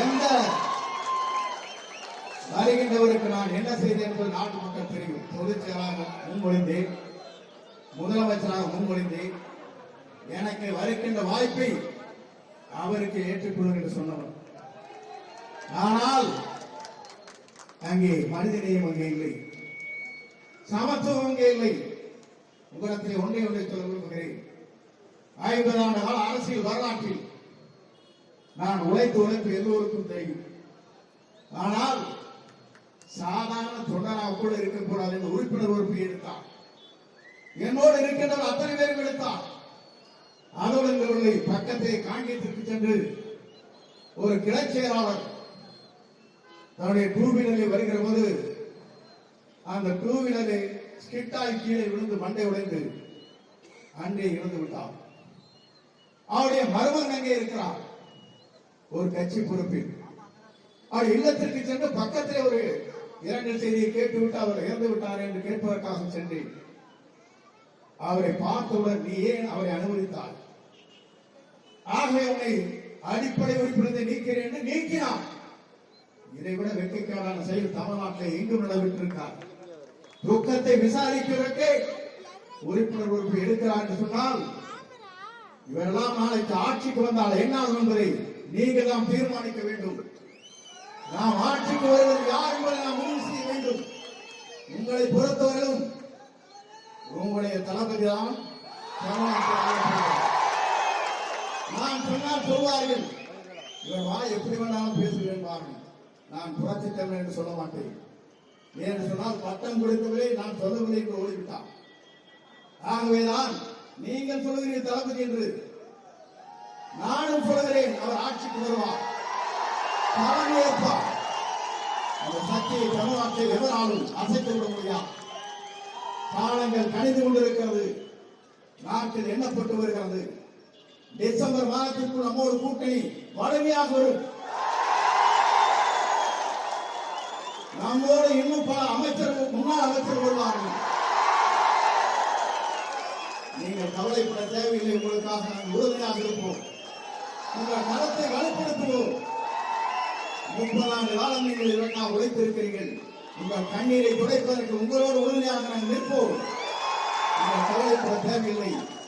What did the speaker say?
எந்த வருகின்றவருக்கு நான் என்ன செய்தேன் என்பது நாட்டு மக்கள் தெரியும். பொதுச் செயலாளர் முன்மொழிந்தேன், முதலமைச்சராக முன்மொழிந்தேன். எனக்கு வருகின்ற வாய்ப்பை அவருக்கு ஏற்றுக்கொள்ளும் என்று சொன்னவர். ஆனால் அங்கே மனிதநேயம் அங்கே இல்லை, சமத்துவம் அங்கே இல்லை. உங்களிடத்தில் ஒன்றை சொல்ல விரும்புகிறேன். 50 ஆண்டு கால அரசியல் வரலாற்றில் நான் உழைப்பு எல்லோருக்கும் தெரியும். ஆனால் சாதாரண தொண்டராக கூட இருக்கக்கூடாது என்று உறுப்பினர் உறுப்பை எடுத்தார். என்னோடு இருக்கின்றவர் அத்தனை பேரும் எடுத்தார். அதோடு எங்களுடைய பக்கத்தை காங்கியத்திற்கு சென்று ஒரு கிளை செயலாளர் தன்னுடைய டூ வீலரில் வருகிற போது அந்த டூ வீலரை ஸ்கிட்டாய் கீழே விழுந்து மண்டை உடைந்து அன்றே இறந்து விட்டார். அவருடைய மருமகன் அங்கே இருக்கிறார், ஒரு கட்சி பொறுப்பில். அவர் இல்லத்திற்கு சென்று பக்கத்தில் ஒரு 2 செய்தியை கேட்டுவிட்டு அவர் இறந்து விட்டார் என்று கேட்பதற்காக சென்றேன். அவரை பார்த்தவுடன் நீ ஏன் அவரை அனுமதித்தார்? ஆகவே உன்னை அடிப்படை உறுப்பினரை நீக்கிறேன் என்று நீக்கினார். இதைவிட வெட்கக்கேடான செயல் தமிழ்நாட்டை எங்கும் நடைபெற்றிருக்கார். துக்கத்தை விசாரிக்கிறதற்கு உறுப்பினர் உறுப்பு எடுக்கிறார் என்று சொன்னால் இவரெல்லாம் நாளைக்கு ஆட்சிக்கு வந்தால் என்ன ஆகும் என்பதை நீங்கள் தான் தீர்மானிக்க வேண்டும். நாம் ஆட்சிக்கு வருவது யார் என்பதை நாம் முடிவு செய்ய வேண்டும். உங்களை பொறுத்தவரையிலும் உங்களுடைய தளபதி தான் நான் சொன்னால் சொல்வார்கள், இவர் வாய் எப்படி வேண்டாலும் பேசுகிறேன். நான் புரட்சி தமிழ் என்று சொல்ல மாட்டேன். ஏன்னு சொன்னால் பட்டம் கொடுத்தவரை நான் சொல்லவில்லை என்று ஓடிவிட்டான். ஆகவேதான் நீங்கள் சொல்லுகிறீர்கள் தளபதி என்று நானும் சொல்லுகிறேன். அவர் ஆட்சிக்கு வருவார், தலைமையேற்பார். அந்த சக்தியை தமிழ்நாட்டில் எவராலும் அசைத்து விட முடியாது. காலங்கள் கணிந்து கொண்டிருக்கிறது, நாட்டில் எண்ணப்பட்டு வருகிறது. டிசம்பர் மாதத்திற்குள் நம்மோடு கூட்டணி வலிமையாக வரும். நம்மோடு இன்னும் பல அமைச்சர்கள், முன்னாள் அமைச்சர் வருவார்கள். நீங்கள் கவலைப்பட தேவையில்லை. உங்களுக்காக நாங்கள் உறுதுணையாக இருப்போம். உங்கள் கருத்தை வலுப்படுத்துவோம். 30 ஆண்டு காலம் நீங்கள் இதற்காக உழைத்திருக்கிறீர்கள். உங்கள் கண்ணீரை துடைப்பதற்கு உங்களோடு உறுதுணையாக நாங்கள் நிற்போம். நீங்கள் கவலைப்பட தேவையில்லை.